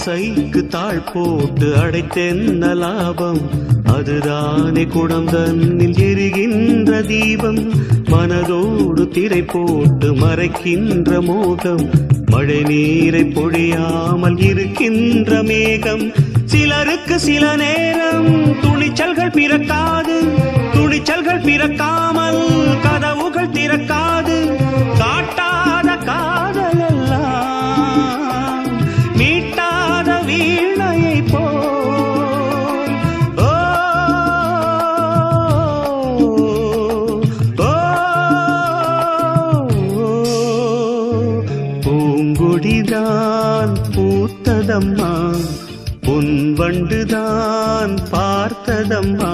ஆசைக்கு தாழ் போட்டு அடைத்தென்ன லாபம்? அதுதானே குடம் தன்னில் எரிகின்ற தீபம். மனதோடு திரை போட்டு மறைக்கின்ற மோகம். மழை நீரை பொழியாமல் இருக்கின்ற மேகம். சிலருக்கு சில நேரம் துணிச்சல்கள் பிறக்காது. துணிச்சல்கள் பிறக்காமல் கதவுகள் திறக்காது. காட்டாத காதல் எல்லாம் மீட்டாத வீணையை போல். ஓ பூங்கொடிதான் பூத்ததம்மா, பொன் வண்டுதான் பார்த்ததம்மா.